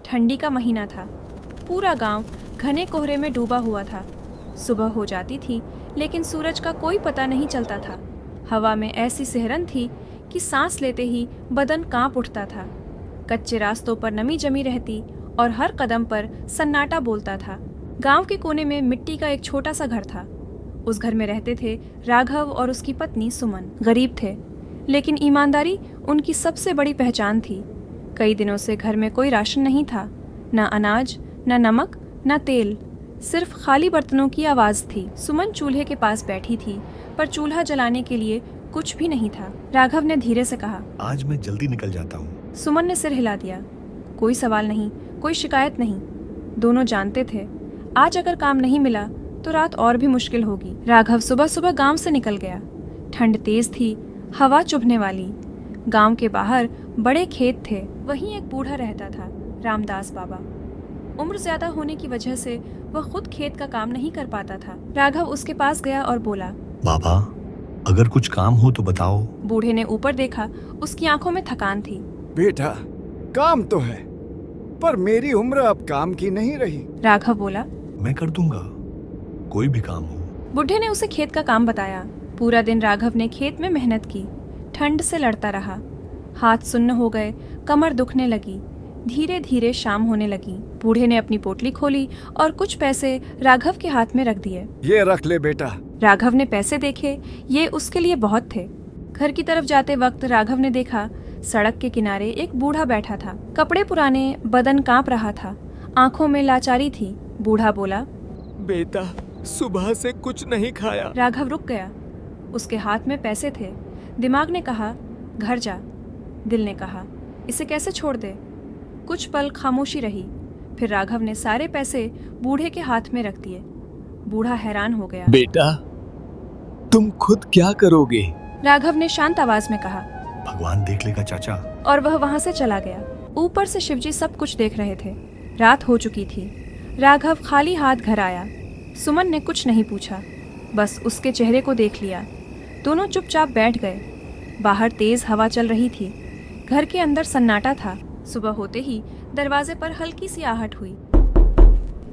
ठंडी का महीना था। पूरा गांव घने कोहरे में डूबा हुआ था। सुबह हो जाती थी लेकिन सूरज का कोई पता नहीं चलता था। हवा में ऐसी सिहरन थी कि सांस लेते ही बदन कांप उठता था। कच्चे रास्तों पर नमी जमी रहती और हर कदम पर सन्नाटा बोलता था। गांव के कोने में मिट्टी का एक छोटा सा घर था। उस घर में रहते थे राघव और उसकी पत्नी सुमन। गरीब थे लेकिन ईमानदारी उनकी सबसे बड़ी पहचान थी। कई दिनों से घर में कोई राशन नहीं था, न अनाज, न नमक, न तेल, सिर्फ खाली बर्तनों की आवाज थी। सुमन चूल्हे के पास बैठी थी पर चूल्हा जलाने के लिए कुछ भी नहीं था। राघव ने धीरे से कहा, आज मैं जल्दी निकल जाता हूँ। सुमन ने सिर हिला दिया। कोई सवाल नहीं, कोई शिकायत नहीं। दोनों जानते थे आज अगर काम नहीं मिला तो रात और भी मुश्किल होगी। राघव सुबह सुबह गांव से निकल गया। ठंड तेज थी, हवा चुभने वाली। गांव के बाहर बड़े खेत थे। वहीं एक बूढ़ा रहता था, रामदास बाबा। उम्र ज्यादा होने की वजह से वह खुद खेत का काम नहीं कर पाता था। राघव उसके पास गया और बोला, बाबा, अगर कुछ काम हो तो बताओ। बूढ़े ने ऊपर देखा। उसकी आंखों में थकान थी। बेटा, काम तो है पर मेरी उम्र अब काम की नहीं रही। राघव बोला, मैं कर दूंगा, कोई भी काम हो। बुढ़े ने उसे खेत का काम बताया। पूरा दिन राघव ने खेत में मेहनत की। ठंड से लड़ता रहा। हाथ सुन्न हो गए, कमर दुखने लगी। धीरे धीरे शाम होने लगी। बूढ़े ने अपनी पोटली खोली और कुछ पैसे राघव के हाथ में रख दिए। ये रख ले बेटा। राघव ने पैसे देखे, ये उसके लिए बहुत थे। घर की तरफ जाते वक्त राघव ने देखा सड़क के किनारे एक बूढ़ा बैठा था। कपड़े पुराने, बदन कांप रहा था, आंखों में लाचारी थी। बूढ़ा बोला, बेटा, सुबह से कुछ नहीं खाया। राघव रुक गया। उसके हाथ में पैसे थे। दिमाग ने कहा, घर जा। दिल ने कहा, इसे कैसे छोड़ दे। कुछ पल खामोशी रही। फिर राघव ने सारे पैसे बूढ़े के हाथ में रख दिए। बूढ़ा हैरान हो गया। बेटा, तुम खुद क्या करोगे? राघव ने शांत आवाज में कहा, भगवान देख लेगा चाचा। और वह वहां से चला गया। ऊपर से शिवजी सब कुछ देख रहे थे। रात हो चुकी थी। राघव खाली हाथ घर आया। सुमन ने कुछ नहीं पूछा, बस उसके चेहरे को देख लिया। दोनों चुपचाप बैठ गए। बाहर तेज हवा चल रही थी। घर के अंदर सन्नाटा था। सुबह होते ही दरवाजे पर हल्की सी आहट हुई।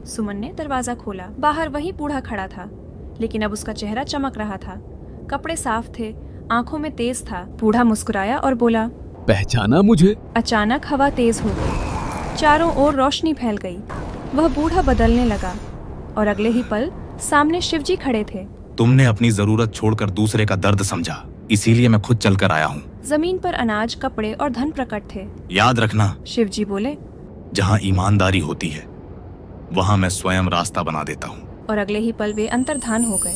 सुमन ने दरवाजा खोला। बाहर वही बूढ़ा खड़ा था, लेकिन अब उसका चेहरा चमक रहा था। कपड़े साफ थे, आंखों में तेज था। बूढ़ा मुस्कुराया और बोला, पहचाना मुझे? अचानक हवा तेज हो गई। चारों ओर रोशनी फैल गई। वह बूढ़ा बदलने लगा और अगले ही पल सामने शिवजी खड़े थे। तुमने अपनी जरूरत छोड़कर दूसरे का दर्द समझा, इसीलिए मैं खुद चलकर आया हूँ। जमीन पर अनाज, कपड़े और धन प्रकट थे। याद रखना, शिवजी बोले, जहाँ ईमानदारी होती है वहाँ मैं स्वयं रास्ता बना देता हूँ। और अगले ही पल वे अंतर्धान हो गए।